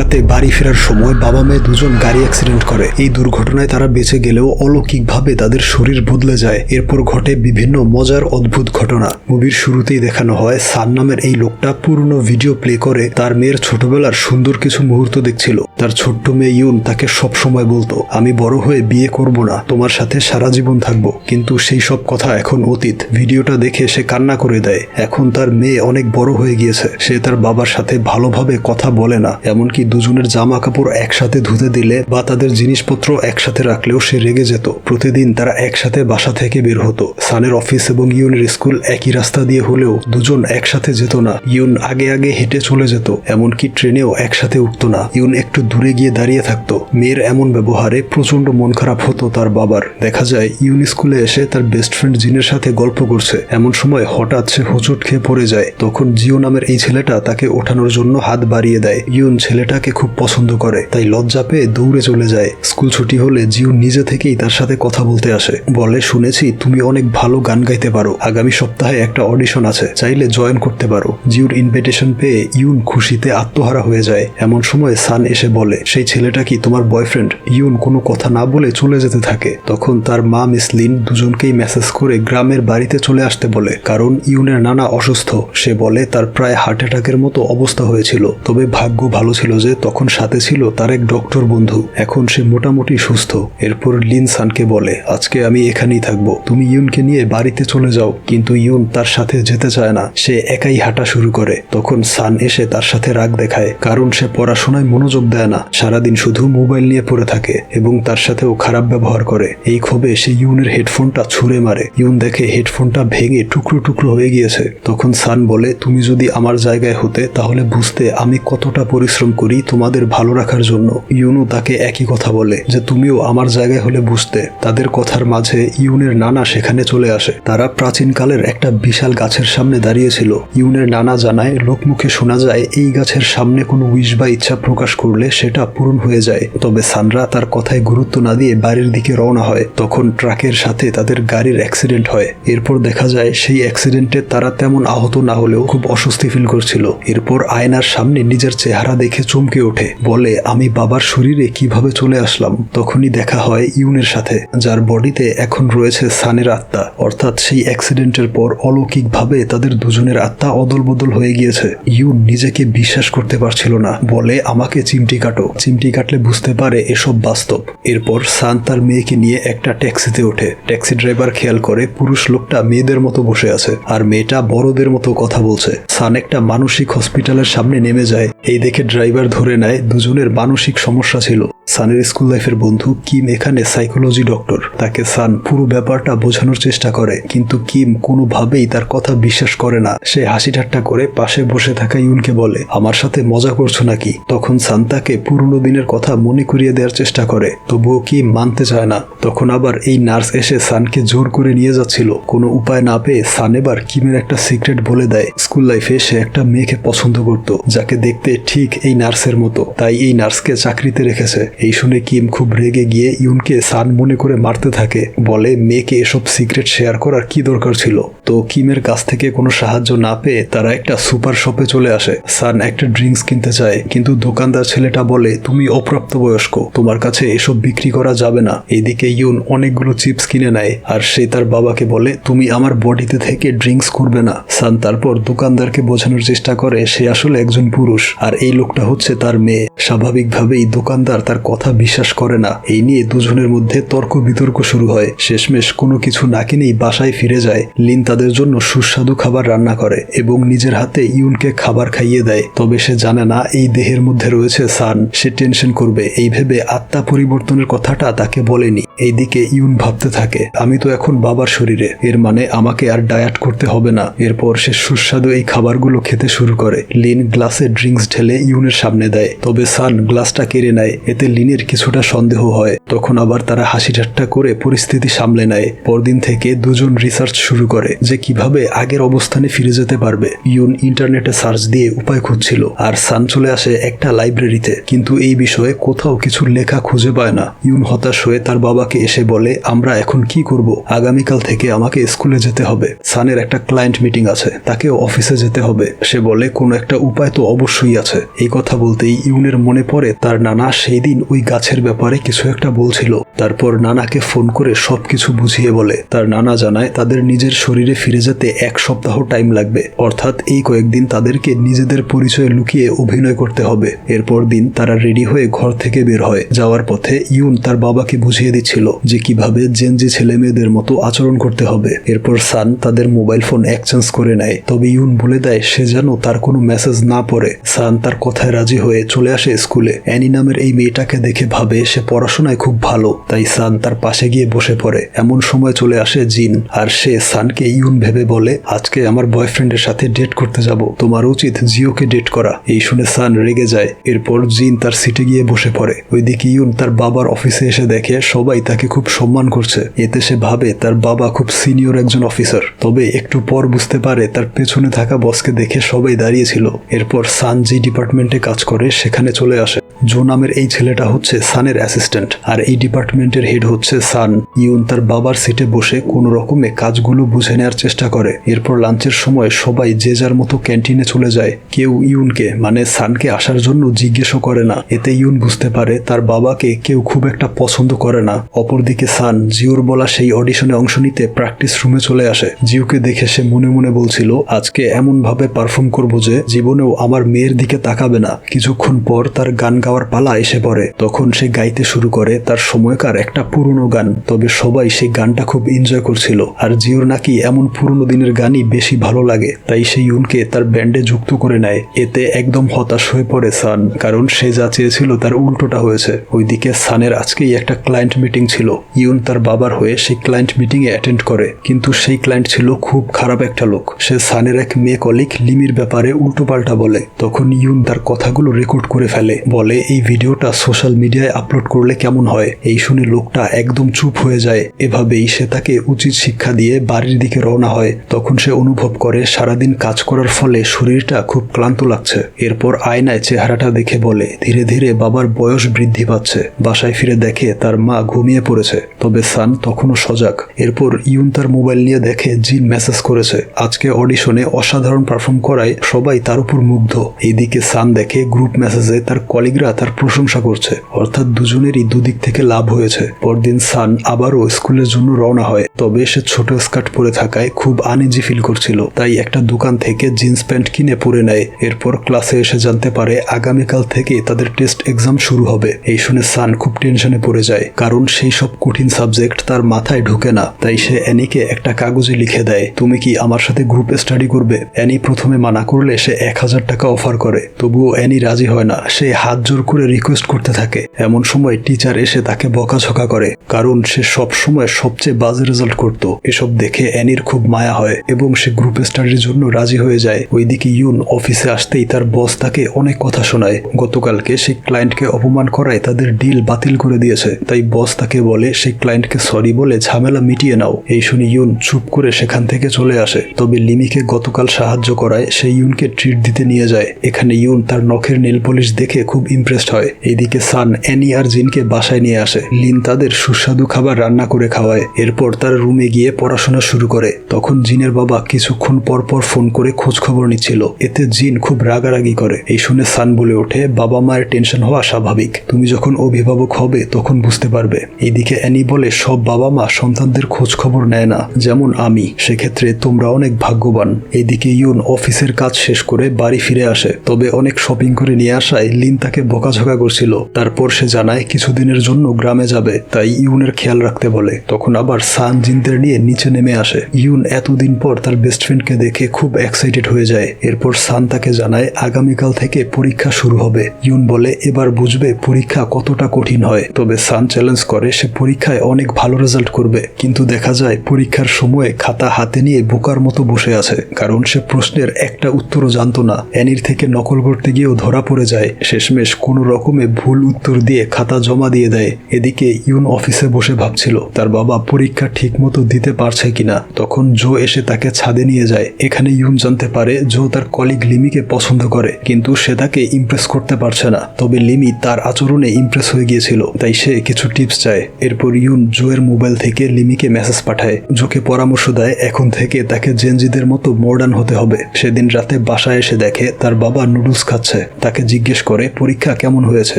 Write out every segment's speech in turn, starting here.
রাতে বাড়ি ফেরার সময় বাবা মেয়ে দুজন গাড়ি অ্যাক্সিডেন্ট করে। এই দুর্ঘটনায় তারা বেঁচে গেলেও অলৌকিকভাবে তাদের শরীর বদলে যায়। এরপর ঘটে বিভিন্ন মজার অদ্ভুত ঘটনা। মুভির শুরুতেই দেখানো হয় সান নামের এই লোকটা পুরনো ভিডিও প্লে করে তার মেয়ের ছোটবেলার সুন্দর কিছু মুহূর্ত দেখছিল। তার ছোট্ট মেয়ে ইউন তাকে সব সময় বলতো, আমি বড় হয়ে বিয়ে করব না, তোমার সাথে সারা জীবন থাকবো। কিন্তু সেই সব কথা এখন অতীত। ভিডিওটা দেখে সে কান্না করে দেয়। এখন তার মেয়ে অনেক বড় হয়ে গিয়েছে। সে তার বাবার সাথে ভালোভাবে কথা বলে না। এমনকি দুজনের জামা কাপড় একসাথে ধুতে দিলে বা তাদের জিনিসপত্র একসাথে রাখলেও সে রেগে যেত। প্রতিদিন তারা একসাথে বাসা থেকে বের হতো। সানের অফিস এবং ইউনের স্কুল একই রাস্তা দিয়ে হলেও দুজন একসাথে যেত না। ইউন আগে আগে হেঁটে চলে যেত, এমনকি ট্রেনেও একসাথে উঠতো না। ইউন একটু দূরে গিয়ে দাঁড়িয়ে থাকতো। মেয়ের এমন ব্যবহারে প্রচন্ড মন খারাপ হতো তার বাবার। দেখা যায় ইউন স্কুলে এসে তার বেস্ট ফ্রেন্ড জিনের সাথে গল্প করছে। এমন সময় হঠাৎ সে হোঁচট খেয়ে পড়ে যায়। তখন জিও নামের এই ছেলেটা তাকে ওঠানোর জন্য হাত বাড়িয়ে দেয়। ইউন ছেলেটাকে খুব পছন্দ করে, তাই লজ্জা পেয়ে দৌড়ে চলে যায়। স্কুল ছুটি হলে জিও নিজে থেকেই তার সাথে কথা বলতে আসে। বলে, শুনেছি তুমি অনেক ভালো গান গাইতে পারো, আগামী সপ্তাহে একটা অডিশন আছে, চাইলে জয়েন করতে পারো। জিওর ইনভিটেশন পেয়ে ইউন খুশিতে আত্মহারা হয়ে যায়। এমন সময় সান এসে বলে, সেই ছেলেটা কি তোমার বয়ফ্রেন্ড? ইউন কোনো কথা না বলে চলে যেতে থাকে। তখন তার মা মিস লিন দুজনকেই মেসেজ করে গ্রামের বাড়িতে চলে আসতে বলে, কারণ ইউনের নানা অসুস্থ। সে বলে তার প্রায় হার্ট অ্যাটাকের মতো অবস্থা হয়েছিল, তবে ভাগ্য ভালো ছিল যে তখন সাথে ছিল তার এক ডক্টর বন্ধু। এখন সে মোটামুটি সুস্থ। এরপর লিন সানকে বলে, আজকে আমি এখানেই থাকবো, তুমি ইউনকে নিয়ে বাড়িতে চলে যাও। কিন্তু ইউন তার সাথে যেতে চায় না। সে একাই হাঁটা শুরু করে। তখন সান এসে তার সাথে রাগ দেখায়, কারণ সে পড়াশোনায় মনোযোগ দেয় না, সারাদিন শুধু মোবাইল নিয়ে পড়ে থাকে এবং তার সাথেও খারাপ ব্যবহার করে। এই ক্ষোভে সে ইউনের হেডফোনটা ছুঁড়ে মারে। ইউন দেখে হেডফোনটা ভেঙে টুকরো টুকরো হয়ে গিয়েছে। তখন সান বলে, তুমি যদি আমার জায়গায় হতে তাহলে বুঝতে আমি কতটা পরিশ্রম করি তোমাদের ভালো রাখার জন্য। ইউনও তাকে একই কথা বলে যে তুমিও আমার জায়গায় হলে বুঝতে। তাদের কথার মাঝে ইউনের নানা সেখানে চলে আসে। তারা প্রাচীনকালের একটা বিশাল গাছের সামনে দাঁড়িয়েছিল। ইউনের নানা জানায়, লোকমুখে শোনা যায় এই গাছের সামনে কোনো উইশ বা ইচ্ছা প্রকাশ করলে সেটা পূরণ হয়ে যায়। তবে সানরা তার কথায় গুরুত্ব না দিয়ে বাড়ির দিকে রওনা হয়। তখন ট্রাকের সাথে তাদের গাড়ির অ্যাক্সিডেন্ট হয়। এরপর দেখা যায় সেই অ্যাক্সিডেন্টে তারা তেমন আহত না হলেও খুব অস্বস্তি ফিল করছিল। এরপর আয়নার সামনে নিজের চেহারা দেখে চমকে ওঠে, বলে, আমি বাবার শরীরে কিভাবে চলে আসলাম? তখনই দেখা হয় ইউনের সাথে, যার বডিতে এখন রয়েছে সানের আত্মা। অর্থাৎ সেই অ্যাক্সিডেন্টের পর অলৌকিকভাবে তাদের দুজনের আত্মা অদল বদল হয়ে গিয়েছে। ইউন নিজেকে বিশ্বাস করতে পারছিল না। বলে, আমাকে চিমটি কাটো। চিমটি কাটলে বুঝতে পারে এসব বাস্তব। এরপর সান তার মেয়েকে নিয়ে একটা ট্যাক্সিতে ওঠে। ট্যাক্সি ড্রাইভার খেয়াল করে পুরুষ লোকটা মেয়েদের মতো বসে আছে আর মেয়েটা বড়দের মতো কথা বলছে। সান একটা মানসিক হসপিটালের সামনে নেমে যায়। এই দেখে ড্রাইভার ধরে নেয় দুজনের মানসিক সমস্যা ছিল। সানের স্কুল লাইফের বন্ধু কিম এখানে সাইকোলজি ডক্টর। তাকে সান পুরো ব্যাপারটা বোঝানোর চেষ্টা করে, কিন্তু কিম কোনোভাবেই তার কথা বিশ্বাস করে না। সে হাসি ঠাট্টা করে পাশে বসে থাকা ইউনকে বলে, আমার সাথে মজা করছো নাকি? তখন সান তাকে পুরনো দিনের কথা মনে করিয়ে দেওয়ার চেষ্টা করে, তবুও কিম মানতে চায় না। তখন আবার এই নার্স এসে সানকে জোর করে নিয়ে যাচ্ছিল। কোনো উপায় না পেয়ে সান এবার কিমের একটা সিক্রেট বলে দেয়। স্কুল লাইফে সে একটা মেয়েকে পছন্দ করত, যাকে দেখতে ঠিক এই নার্সের মতো, তাই এই নার্সকে চাকরিতে রেখেছে। এই শুনে কিম খুব রেগে গিয়ে ইউনকে সান মনে করে মারতে থাকে। বলে, মেয়েকে এসব সিক্রেট শেয়ার করার কি দরকার ছিল? তো কিমের কাছ থেকে কোনো সাহায্য না পেয়ে তারা একটা সুপার শপে চলে আসে। সান একটা ড্রিঙ্কস কিনতে চায়, কিন্তু দোকানদার ছেলেটা বলে, তুমি অপ্রাপ্তবয়স্ক, তোমার কাছে এসব বিক্রি করা যাবে না। এইদিকে ইউন অনেকগুলো চিপস কিনে নেয় আর সে তার বাবাকে বলে, তুমি আমার বডিতে থেকে ড্রিঙ্কস করবে না। সান তারপর দোকানদারকে বোঝানোর চেষ্টা করে সে আসলে একজন পুরুষ আর এই লোকটা হচ্ছে তার মেয়ে। স্বাভাবিকভাবেই দোকানদার তার কথা বিশ্বাস করে না। এই নিয়ে দুজনের মধ্যে তর্ক বিতর্ক শুরু হয়। শেষমেশ কোনো কিছু না কিনেই বাসায় ফিরে যায়। লিন তাদের জন্য সুস্বাদু খাবার রান্না করে এবং নিজের হাতে ইউনকে খাবার খাইয়ে দেয়। তবে সে জানে না এই দেহের মধ্যে রয়েছে সান। সে টেনশন করবে এই ভেবে আত্মা পরিবর্তনের কথাটা তাকে বলেনি। এইদিকে ইউন ভাবতে থাকে, আমি তো এখন বাবার শরীরে, এর মানে আমাকে আর ডায়েট করতে হবে না। এরপর সে সুস্বাদু এই খাবারগুলো খেতে শুরু করে। লিন গ্লাসে ড্রিঙ্কস ঢেলে ইউনের সামনে দেয়, তবে সান গ্লাসটা কেড়ে নেয়। এতে লিনের কিছুটা সন্দেহ হয়। তখন আবার তারা হাসি ঠাট্টা করে পরিস্থিতি সামলে নেয়। পরদিন থেকে দুজন রিসার্চ শুরু করে যে কিভাবে আগের অবস্থানে ফিরে যেতে পারবে। ইউন ইন্টারনেটে সার্চ দিয়ে উপায় খুঁজছিল, আর সান চলে আসে একটা লাইব্রেরিতে, কিন্তু এই বিষয়ে কোথাও কিছু লেখা খুঁজে পায় না। ইউন হতাশ হয়ে তার বাবাকে এসে বলে, আমরা এখন কি করব? আগামীকাল থেকে আমাকে স্কুলে যেতে হবে। সানের একটা ক্লায়েন্ট মিটিং আছে, তাকেও অফিসে যেতে হবে। সে বলে, কোনো একটা উপায় তো অবশ্যই আছে। এই কথা বলতেই ইউনের মনে পড়ে তার নানা সেই দিন ওই গাছের ব্যাপারে কিছু একটা বলছিল। তারপর নানাকে ফোন করে সবকিছু বুঝিয়ে বলে। তার নানা জানায় তাদের নিজের শরীরে ফিরে যেতে 1 সপ্তাহ টাইম লাগবে, অর্থাৎ এই কয়েকদিন তাদেরকে নিজেদের পরিচয় লুকিয়ে অভিনয় করতে হবে। এরপর দিন তারা রেডি হয়ে ঘর থেকে বের হয়। যাওয়ার পথে ইউন তার বাবাকে বুঝিয়ে দিচ্ছিল যে কিভাবে জেনজি ছেলে মেয়েদের মতো আচরণ করতে হবে। এরপর সান তাদের মোবাইল ফোন এক্সচেঞ্জ করে নেয়, তবে ইউন বলে দেয় সে যেন তার কোনো মেসেজ না পড়ে। সান তার কথায় রাজি হয়ে চলে আসে স্কুলে। অ্যানি নামের এই মেয়েটাকে দেখে ভাবে সে পড়াশোনায় খুব ভালো, তাই সান তার পাশে গিয়ে বসে পড়ে। এমন সময় চলে আসে জিন, আর সে সানকে ইউন ভেবে বলে, আজকে আমার বয়ফ্রেন্ডের সাথে ডেট করতে যাব, তোমার উচিত জিওকে ডেট করা। এই শুনে সান রেগে যায়। এরপর জিন তার সিটে গিয়ে বসে পড়ে। ওইদিকে ইউন তার বাবার অফিসে এসে দেখে সবাই তাকে খুব সম্মান করছে। এতে সে ভাবে তার বাবা খুব সিনিয়র একজন অফিসার। তবে একটু পর বুঝতে পারে তার পেছনে থাকা বসকে দেখে সবাই দাঁড়িয়েছিল। এরপর সান যে ডিপার্টমেন্টে কাজ করে সেখানে চলে আসে। জো নামের এই ছেলেটা হচ্ছে সানের অ্যাসিস্ট্যান্ট, আর এই ডিপার্টমেন্টের হেড হচ্ছে সান। ইউন তার বাবার সিটে বসে কোনো রকমে কাজগুলো বুঝে নেওয়ার চেষ্টা করে। এরপর লাঞ্চের সময় সবাই যে যার মতো ক্যান্টিনে চলে যায়। কেউ ইউনকে মানে সানকে আসার জন্য জিজ্ঞেসও করে না। এতে ইউন বুঝতে পারে তার বাবাকে কেউ খুব একটা পছন্দ করে না। অপরদিকে সান জিওর বলা সেই অডিশনে অংশ নিতে প্র্যাকটিস রুমে চলে আসে। জিওকে দেখে সে মনে মনে বলছিল, আজকে এমন ভাবে পারফর্ম করব যে জীবনেও আমার মেয়ের দিকে তাকাবে না। কিছুক্ষণ পর তার গান গাওয়ার পালা এসে পড়ে। তখন সে গাইতে শুরু করে তার সময়কার একটা পুরনো গান। তবে সবাই সেই গানটা খুব এনজয় করছিল, আর জিওর নাকি এমন পুরনো দিনের গানই বেশি ভালো লাগে। তাই সে ইউনকে তার ব্যান্ডে যুক্ত করে নেয়। এতে একদম হতাশ হয়ে পড়ে সান, কারণ সে যা চেয়েছিল তার উল্টোটা হয়েছে। ওইদিকে সানের আজকেই একটা ক্লায়েন্ট মিটিং ছিল। ইউন তার বাবার হয়ে সেই ক্লায়েন্ট মিটিং এ অ্যাটেন্ড করে, কিন্তু সেই ক্লায়েন্ট ছিল খুব খারাপ একটা লোক। সে সানের এক মেয়ে কলিগ লিমির ব্যাপারে উল্টোপাল্টা বলে। তখন ইউন তার কথাগুলো রেকর্ড করে ফেলে, বলে এই ভিডিওটা সোশ্যাল মিডিয়ায় আপলোড করলে কেমন হয়। এই শুনে লোকটা একদম চুপ হয়ে যায়। এভাবেই সে তাকে উচিত শিক্ষা দিয়ে বাড়ির দিকে রওনা হয়। তখন সে অনুভব করে সারাদিন কাজ করার ফলে শরীরটা খুব ক্লান্ত লাগছে। এরপর আয়নায় চেহারাটা দেখে বলে, ধীরে ধীরে বাবার বয়স বৃদ্ধি পাচ্ছে। বাসায় ফিরে দেখে তার মা ঘুমিয়ে পড়েছে, তবে সান তখনও সজাগ। এরপর ইউন তার মোবাইল নিয়ে দেখে জিন মেসেজ করেছে, আজকে অডিশনে অসাধারণ পারফর্ম করায় সবাই তার উপর মুগ্ধ। এইদিকে সান দেখে গ্রুপ মেসেজে তার কলিগরা তার প্রশংসা করছে, অর্থাৎ দুজনেরই দুদিক থেকে লাভ হয়েছে। পরদিন সান আবারও স্কুলের জন্য রওনা হয়, তবে সে ছোট স্কার্ট পরে থাকায় খুব আনইজি ফিল করছিল, তাই একটা দোকান থেকে জিন্স প্যান্ট কিনে পরে নেয়। এরপর ক্লাসে এসে জানতে পারে আগামীকাল থেকে তাদের টেস্ট এক্সাম শুরু হবে। এই শুনে সান খুব টেনশনে পড়ে যায়, কারণ সেই সব কঠিন সাবজেক্ট তার মাথায় ঢুকে না। তাই সে অ্যানিকে একটা কাগজে লিখে দেয়, তুমি কি আমার সাথে গ্রুপে স্টাডি করবে? অ্যানি প্রথমে মানা করলে সে 1000 টাকা অফার করে, তবুও অ্যানি রাজি হয় না। সে হাত জোর করে রিকোয়েস্ট করতে থাকে। এমন সময় টিচার এসে তাকে বকাঝকা করে, কারণ সে সব সময় সবচেয়ে বাজে রেজাল্ট করত। এসব দেখে অ্যানির খুব মায়া হয় এবং সে গ্রুপ স্টাডির জন্য রাজি হয়ে যায়। ওইদিকে ইউন অফিসে আসতেই তার বস তাকে অনেক কথা শোনায়। গতকালকে সেই ক্লায়েন্টকে অপমান করায় তাদের ডিল বাতিল করে দিয়েছে। তাই বস তাকে বলে সেই ক্লায়েন্টকে সরি বলে ঝামেলা মিটিয়ে নাও। এই শুনে ইউন চুপ করে সেখান থেকে চলে আসে। তবে লিমিকে গতকাল সাহায্য করায় সে ইউনকে ট্রিট দিতে নিয়ে যায়। এখানে ইউন তার নখের নেল পলিশ দেখে খুব ইমপ্রেসড হয়। এইদিকে সান অ্যানি আর জিনকে বাসায় নিয়ে আসে। লিন তাদের সুস্বাদু খাবার রান্না করে খাওয়ায়। এরপর তার রুমে গিয়ে পড়াশোনা শুরু করে। তখন জিনের বাবা কিছুক্ষণ পর পর ফোন করে খোঁজ খবর নিচ্ছিল। এতে জিন খুব রাগারাগি করে। এই শুনে সান বলে ওঠে, বাবা মায়ের টেনশন হওয়া স্বাভাবিক, তুমি যখন অভিভাবক হবে তখন বুঝতে পারবে। এইদিকে অ্যানি বলে, সব বাবা মা সন্তানদের খোঁজ খবর নেয় না, যেমন আমি, সেক্ষেত্রে তোমরা অনেক ভাগ্যবান। এইদিকে ইউন অফিসের কাজ শেষ করে বাড়ি ফিরে আসে। তবে অনেক শপিং করে নিয়ে আসায় লিন তাকে বকাঝকা করছিল। তারপর সে জানায় কিছুদিনের জন্য গ্রামে যাবে, তাই ইউনের খেয়াল রাখতে বলে। তখন আবার সান জিনদের নিয়ে নিচে নেমে আসে। ইউন এতদিন পর তার বেস্ট ফ্রেন্ডকে দেখে খুব এক্সাইটেড হয়ে যায়। এরপর সান তাকে জানায় আগামীকাল থেকে পরীক্ষা শুরু হবে। ইউন বলে এবার বুঝবে পরীক্ষা কতটা কঠিন হয়। তবে সান চ্যালেঞ্জ করে সে পরীক্ষায় অনেক ভালো রেজাল্ট করবে, কিন্তু দেখা যায় পরীক্ষার সময় খাতা হাতে নিয়ে বোকার মতো বসে আছে, কারণ সে প্রশ্নের একটা উত্তরও জানতো না। অ্যানির থেকে নকল করতে গিয়েও ধরা পড়ে যায়। শেষমেশ কোনো রকমে ভুল ভুল উত্তর দিয়ে খাতা জমা দিয়ে দেয়। এদিকে ইউন অফিসে বসে ভাবছিল তার বাবা পরীক্ষা ঠিক মতো দিতে পারছে কিনা। তখন জো এসে তাকে ছাদে নিয়ে যায়। এখানে ইউন জানতে পারে জো তার কলিগ লিমিকে পছন্দ করে, কিন্তু সে তাকে ইমপ্রেস করতে পারছে না। তবে লিমি তার আচরণে ইমপ্রেস হয়ে গিয়েছিল, তাই সে কিছু টিপস চায়। এরপর ইউন জো এর মোবাইল থেকে লিমিকে মেসেজ পাঠায়। জোকে পরামর্শ দেয় এখন থেকে তাকে জেনজিদের মতো মডার্ন হতে হবে। সেদিন রাতে বাসায় এসে দেখে তার বাবা নুডলস খাচ্ছে। তাকে জিজ্ঞেস করে পরীক্ষা কেমন হয়েছে।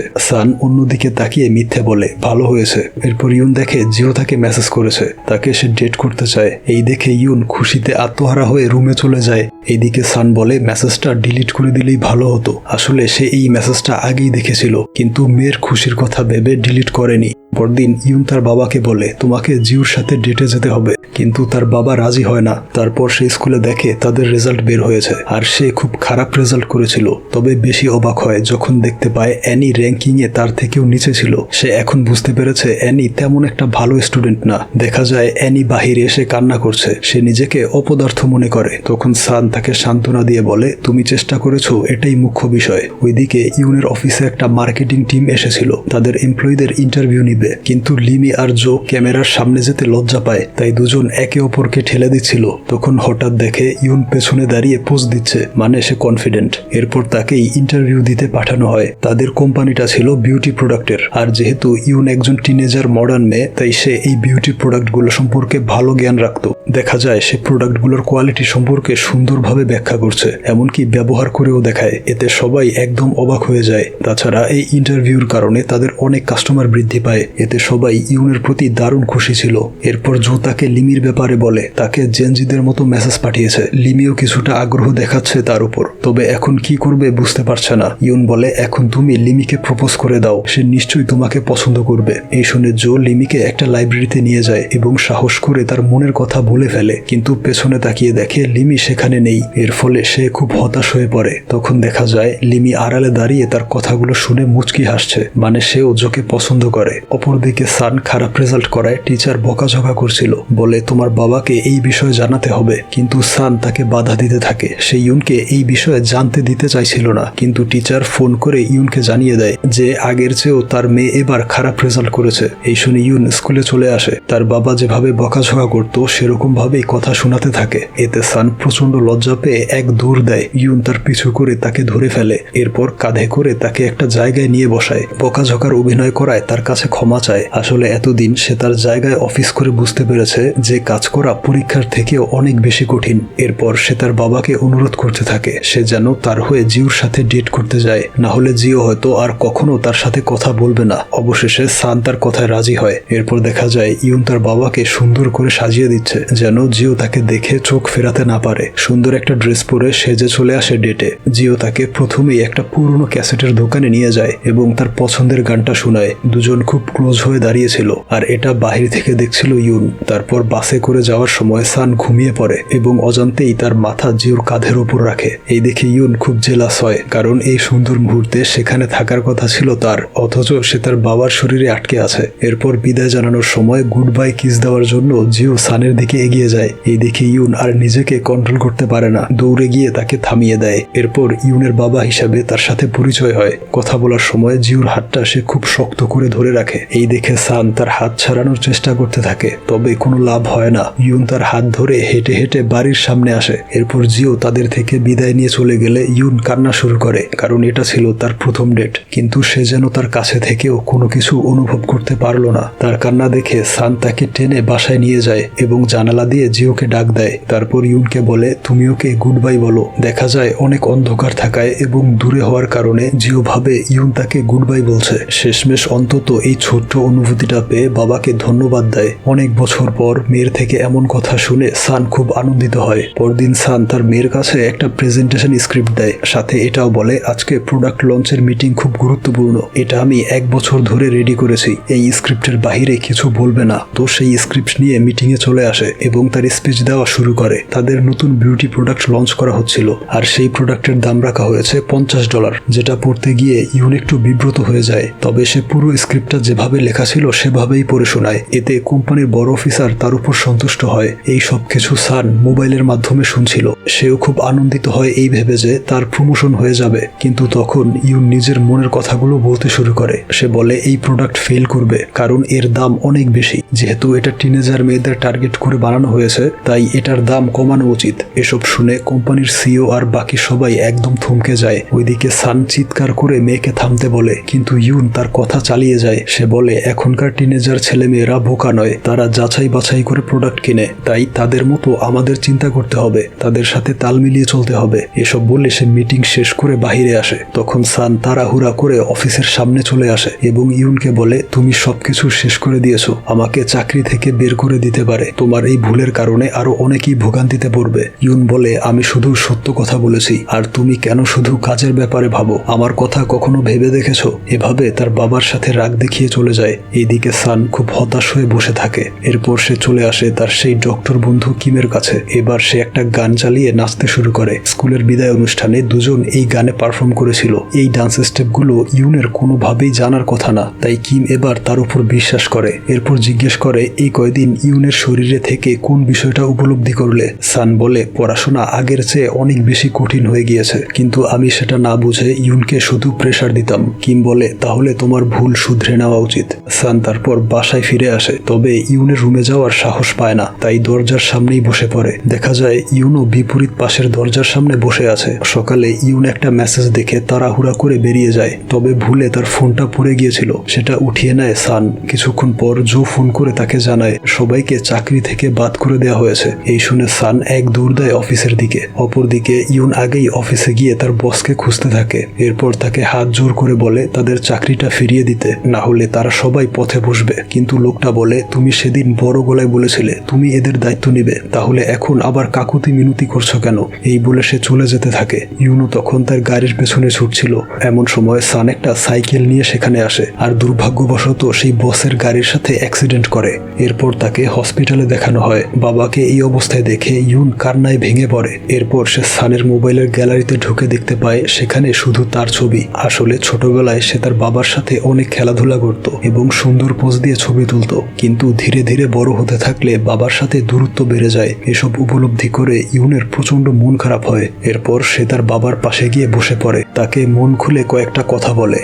সান অন্যদিকে তাকিয়ে মিথ্যে বলে ভালো হয়েছে। এরপর ইউন দেখে জিও তাকে মেসেজ করেছে, তাকে সে ডেট করতে চায়। এই দেখে ইউন খুশিতে আত্মহারা হয়ে রুমে চলে যায়। এইদিকে সান বলে মেসেজটা ডিলিট করে দিলেই ভালো হতো। আসলে সে এই মেসেজটা আগেই দেখেছিল, কিন্তু মেয়ের খুশির কথা ভেবে ডিলিট করেনি। পরদিন ইউন তার বাবাকে বলে তোমাকে জিওর সাথে ডেটে যেতে হবে, কিন্তু তার বাবা রাজি হয় না। তারপর সে স্কুলে দেখে তাদের রেজাল্ট বের হয়েছে, আর সে খুব খারাপ রেজাল্ট করেছিল। তবে বেশি অবাক হয় যখন দেখতে পায় অ্যানি র্যাঙ্কিংয়ে তার থেকেও নিচে ছিল। সে এখন বুঝতে পেরেছে অ্যানি তেমন একটা ভালো স্টুডেন্ট না। দেখা যায় অ্যানি বাহিরে এসে কান্না করছে, সে নিজেকে অপদার্থ মনে করে। তখন সান তাকে সান্ত্বনা দিয়ে বলে তুমি চেষ্টা করেছো, এটাই মুখ্য বিষয়। ওইদিকে ইউনের অফিসে একটা মার্কেটিং টিম এসেছিল, তাদের এমপ্লয়ীদের ইন্টারভিউ নিবে। কিন্তু লিমি আর জো ক্যামেরার সামনে যেতে লজ্জা পায়, তাই দুজন একে অপরকে ঠেলে দিচ্ছিল। তখন হঠাৎ দেখে ইউন পেছনে দাঁড়িয়ে পোজ দিচ্ছে, মানে সে কনফিডেন্ট। এরপর তাকেই ইন্টারভিউ দিতে পাঠানো হয়। তাদের কোম্পানিটা ছিল বিউটি প্রোডাক্টের, আর যেহেতু ইউন একজন টিনেজার মডার্ন মেয়ে, তাই সে এই বিউটি প্রোডাক্টগুলো সম্পর্কে ভালো জ্ঞান রাখত। দেখা যায় সে প্রোডাক্টগুলোর কোয়ালিটি সম্পর্কে সুন্দরভাবে ব্যাখ্যা করছে, এমনকি ব্যবহার করেও দেখায়। এতে সবাই একদম অবাক হয়ে যায়। তাছাড়া এই ইন্টারভিউর কারণে তাদের অনেক কাস্টমার বৃদ্ধি পায়। এতে সবাই ইউনের প্রতি দারুণ খুশি ছিল। এরপর জো তাকে লিমির ব্যাপারে বলে, তাকে জেনজিদের মতো মেসেজ পাঠিয়েছে। লিমিও কিছুটা আগ্রহ দেখাচ্ছে তার উপর, তবে এখন কি করবে বুঝতে পারছে না। ইউন বলে এখন তুমি লিমিকে প্রপোজ করে দাও, সে নিশ্চয়ই তোমাকে পছন্দ করবে। এই শুনে জো লিমিকে একটা লাইব্রেরিতে নিয়ে যায় এবং সাহস করে তার মনের কথা বলে ফেলে, কিন্তু পেছনে তাকিয়ে দেখে লিমি সেখানে নেই। এর ফলে সে খুব হতাশ হয়ে পড়ে। তখন দেখা যায় লিমি আড়ালে দাঁড়িয়ে তার কথাগুলো শুনে মুচকি হাসছে, মানে সেও জোকে পছন্দ করে। অপরদিকে সান খারাপ রেজাল্ট করায় টিচার বকাঝকা করছিল, বলে তোমার বাবাকে এই বিষয়ে জানাতে হবে। কিন্তু সান তাকে বাধা দিতে থাকে। সে ইউনকে এই বিষয়ে জানতে দিতে চাইছিল না, কিন্তু টিচার ফোন করে ইউনকে জানিয়ে দেয় যে আগের চেয়েও তার মেয়ে এবার খারাপ রেজাল্ট করেছে। এই শুনে ইউন স্কুলে চলে আসে। তার বাবা যেভাবে বকাঝকা করত সেরকম ভাবেই কথা শোনাতে থাকে। এতে সান প্রচন্ড লজ্জা পেয়ে এক দৌড় দেয়। ইউন তার পিছু করে তাকে ধরে ফেলে, এরপর কাঁধে করে তাকে একটা জায়গায় নিয়ে বসায়। বকাঝকার অভিনয় করায় তার কাছে ক্ষমা চায়। আসলে এতদিন সে তার জায়গায় অফিস করে বুঝতে পেরেছে যে কাজ করা পরীক্ষার থেকেও অনেক বেশি কঠিন। এরপর সে তার বাবাকে অনুরোধ করতে থাকে সে যেন তার হয়ে জিওর সাথে ডেট করতে যায়, না হলে জিও হয়তো আর কখনো তার সাথে কথা বলবে না। অবশেষে সান তার কথায় রাজি হয়। এরপর দেখা যায় ইউন তার বাবাকে সুন্দর করে সাজিয়ে দিচ্ছে, যেন জিও তাকে দেখে চোখ ফেরাতে না পারে। সুন্দর একটা ড্রেস পরে সেজে চলে আসে ডেটে। জিও তাকে প্রথমেই একটা পুরনো ক্যাসেটের দোকানে নিয়ে যায় এবং তার পছন্দের গানটা শোনায়। দুজন খুব ক্লোজ হয়ে দাঁড়িয়েছিল, আর এটা বাহির থেকে দেখছিল ইউন। তারপর বাসে করে যাওয়ার সময় সান ঘুমিয়ে পড়ে এবং অজান্তেই তার মাথা জিওর কাঁধের উপর রাখে। এই দেখে ইউন খুব জেলাস হয়, কারণ এই সুন্দর মুহূর্তে সেখানে থাকার কথা ছিল তার, অথচ সে তার বাবার শরীরে আটকে আছে। এরপর বিদায় জানানোর সময় গুড বাই কিস দেওয়ার জন্য জিও সানের দিকে এগিয়ে যায়। এই দেখে ইউন আর নিজেকে কন্ট্রোল করতে পারে না, দৌড়ে গিয়ে তাকে থামিয়ে দেয়। এরপর ইউনের বাবা হিসাবে তার সাথে পরিচয় হয়। কথা বলার সময় জিওর হাতটা সে খুব শক্ত করে ধরে রাখে। এই দেখে সান তার হাত ছাড়ানোর চেষ্টা করতে থাকে, তবে কোনো লাভ হয় না। ইউন তার হাত ধরে হেঁটে হেঁটে বাড়ির সামনে আসে। এরপর জিও তাদের থেকে বিদায় নিয়ে চলে গেলে ইউন কান্না শুরু করে, কারণ এটা ছিল তার প্রথম ডেট। কিন্তু সে যেন তার কাছে থেকেও কোনো কিছু অনুভব করতে পারলো না। তার কান্না দেখে সান তাকে টেনে বাসায় নিয়ে যায় এবং জানালা দিয়ে জিওকে ডাক দেয়। তারপর ইউনকে বলে তুমি ওকে গুড বাই বলো। দেখা যায় অনেক অন্ধকার থাকায় এবং দূরে হওয়ার কারণে জিও ভাবে ইউন তাকে গুড বাই বলছে। শেষমেশ অন্তত এই ছোট্ট অনুভূতিটা পেয়ে বাবাকে ধন্যবাদ দেয়। অনেক বছর পর মেয়ের থেকে এমন কথা শুনে সান খুব আনন্দিত হয়। পরদিন সান তার মেয়ের কাছে একটা প্রেজেন্টেশন স্ক্রিপ্ট দেয়, সাথে এটাও বলে আজকে প্রোডাক্ট লঞ্চের মিটিং খুব গুরুত্বপূর্ণ, এটা আমি 1 বছর ধরে রেডি করেছি, এই স্ক্রিপ্টের বাহিরে কিছু বলবে না। তো সেই স্ক্রিপ্ট নিয়ে মিটিংয়ে চলে আসে এবং তার স্পিচ দেওয়া শুরু করে। তাদের নতুন বিউটি প্রোডাক্ট লঞ্চ করা হচ্ছিল, আর সেই প্রোডাক্টের দাম রাখা হয়েছে $50, যেটা পড়তে গিয়ে ইউন একটু বিব্রত হয়ে যায়। তবে সে পুরো স্ক্রিপ্টটা যেভাবে লেখা ছিল সেভাবেই পড়ে শোনায়। এতে কোম্পানির বড় অফিসার তার উপর সন্তুষ্ট হয়। এই সব কিছু সান মোবাইলের মাধ্যমে শুনছিল। সেও খুব আনন্দিত হয় এই ভেবে যে তার প্রমোশন হয়ে যাবে। কিন্তু তখন ইউন নিজের মনের কথাগুলো বলতে শুরু করে। সে বলে এই প্রোডাক্ট ফেল করবে, কারণ এর দাম অনেক বেশি। যেহেতু এটা টিনেজার মেয়েদের টার্গেট করে বানানো হয়েছে, তাই এটার দাম কমানো উচিত। এসব শুনে কোম্পানির সিইও আর বাকি সবাই একদম থমকে যায়। ওইদিকে সান চিৎকার করে মেয়েকে থামতে বলে, কিন্তু ইউন তার কথা চালিয়ে যায়। সে বলে এখনকার টিনেজার ছেলেমেয়েরা বোকা নয়, তারা যাচাই বাছাই করে প্রোডাক্ট কিনে, তাই তাদের মতো আমাদের চিন্তা করতে হবে, তাদের সাথে তাল মিলিয়ে চলতে হবে। এসব বলে সে মিটিং শেষ করে বাহিরে আসে। তখন সান তাড়াহুড়া করে অফিসের সামনে চলে আসে এবং ইউনকে বলে, তুমি সবকিছু শেষ করে দিয়েছো, আমাকে চাকরি থেকে বের করে দিতে পারে। তোমার এই ভুলের কারণে আরো অনেকেই ভোগান্তিতে পড়বে। ইউন বলে, আমি শুধু সত্য কথা বলেছি, আর তুমি কেন শুধু কাজের ব্যাপারে ভাবো? আমার কথা কখনো ভেবে দেখেছো? এভাবে তার বাবার সাথে রাগ দেখিয়ে চলে যায়। এইদিকে সান খুব হতাশ হয়ে বসে থাকে। এরপর সে চলে আসে তার সেই ডক্টর বন্ধু কিমের কাছে। এবার সে একটা গান চালিয়ে নাচতে শুরু করে। স্কুলের বিদায় অনুষ্ঠানে দুজন এই গানে পারফর্ম করেছিল। এই ডান্স স্টেপগুলো ইউনের কোনোভাবেই জানার কথা না, তাই কিম এবার তার উপর বিশ্বাস করে। এরপর জিজ্ঞেস করে, এই কয়দিন ইউনের শরীরে থেকে কোন বিষয়টা উপলব্ধি করলে? সান বলে, পড়াশোনা আগের চেয়ে অনেক বেশি কঠিন হয়ে গিয়েছে, কিন্তু আমি সেটা না বুঝে ইউনকে শুধু প্রেশার দিতাম। কিম বলে, তাহলে তোমার ভুল শুধরে নেওয়া উচিত। সান তারপর বাসায় ফিরে আসে, তবে ইউনের রুমে যাওয়ার সাহস পায় না, তাই দরজার সামনেই বসে পড়ে। দেখা যায় ইউনও বিপরীত পাশের দরজার সামনে বসে আছে। সকালে ইউন একটা মেসেজ দেখে তাড়াহুড়া করে বেরিয়ে যায়, তবে ভুলে তার ফোনটা পড়ে গিয়েছিল। সেটা উঠিয়ে নেয় সান। কিছুক্ষণ পর জো ফোন করে তাকে জানায় সবাইকে চাকরি থেকে বাদ করে দেওয়া হয়েছে। এই শুনে সান এক দৌড় দেয় অফিসের দিকে। অপরদিকে ইউন আগেই অফিসে গিয়ে তার বসকে খুঁজতে থাকে। এরপর তাকে হাত জোর করে বলে তাদের চাকরিটা ফিরিয়ে দিতে, না হলে তারা সবাই পথে বসবে। কিন্তু লোকটা বলে, তুমি সেদিন বড় গলায় বলেছিলে তুমি এদের দায়িত্ব নিবে, তাহলে এখন আবার কাকুতি মিনতি করছো কেন? এই বলে সে চলে যেতে থাকে। ইউনও তখন তার গাড়ির পেছনে ছুটছিল। এমন সময় সান একটা সাইকেল নিয়ে সেখানে আসে, আর দুর্ভাগ্যবশত সেই বসের গাড়ির সাথে অ্যাক্সিডেন্ট করে। এরপর তাকে হসপিটালে দেখানো হয়। বাবাকে এই অবস্থায় দেখে ইউন কান্নায় ভেঙে পড়ে। এরপর সে সানের মোবাইলের গ্যালারিতে ঢুকে দেখতে পায় সেখানে শুধু তার ছবি। আসলে ছোটবেলায় সে তার বাবার সাথে অনেক খেলাধুলা করত এবং সুন্দর পোজ দিয়ে ছবি তুলত, কিন্তু ধীরে ধীরে বড় হতে থাকলে বাবার সাথে দূরত্ব বেড়ে যায়। এসব উপলব্ধি করে ইউনের প্রচন্ড মন খারাপ হয়। এরপর সে তার বাবার পাশে গিয়ে বসে পড়ে। তাকে মন খুলে কয়েকটা কথা বলে,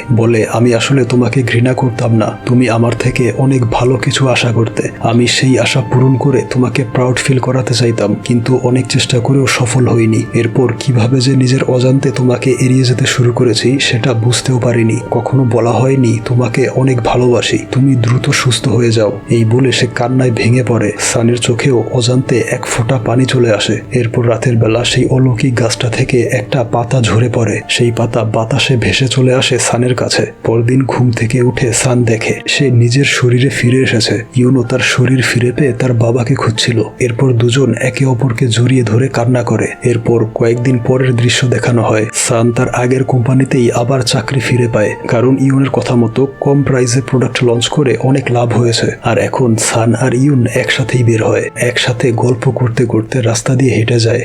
আমি আসলে তোমাকে ঘৃণা করতাম না, তুমি আমার থেকে অনেক ভালো কিছু আশা করতে। আমি সেই আশা পূরণ করে তোমাকে প্রাউড ফিল করাতে চাইতাম, কিন্তু অনেক চেষ্টা করেও সফল হইনি। এরপর কিভাবে যে নিজের অজান্তে তোমাকে এড়িয়ে যেতে শুরু করেছি সেটা বুঝতেও পারিনি। কখনো বলা হয়নি তোমাকে অনেক ভালোবাসি, তুমি দ্রুত সুস্থ হয়ে যাও। এই বলে সে কান্নায় ভেঙে পড়ে। সানের চোখেও অজান্তে এক ফোঁটা পানি চলে আসে। এরপর রাতের বেলা সেই অলৌকিক গাছটা থেকে একটা পাতা ঝরে পড়ে। সেই পাতা বাতাসে ভেসে চলে আসে সানের কাছে। পরদিন ঘুম থেকে উঠে সান দেখে সে নিজের শরীরে ফিরে এসেছে। ইউনো তার শরীর ফিরে পেয়ে তার বাবাকে খুঁজছিল। এরপর দুজন একে অপরকে জড়িয়ে ধরে কান্না করে। এরপর কয়েকদিন পরের দৃশ্য দেখানো হয়। সান তার আগের কোম্পানিতেই আবার চাকরি ফিরে পায়, কারণ ইউনের কথা মতো কম প্রাইসে প্রোডাক্ট লঞ্চ করে অনেক লাভ হয়েছে। আর এখন সান আর ইউন একসাথেই বের হয়, একসাথে গল্প করতে করতে রাস্তা দিয়ে হেঁটে যায়।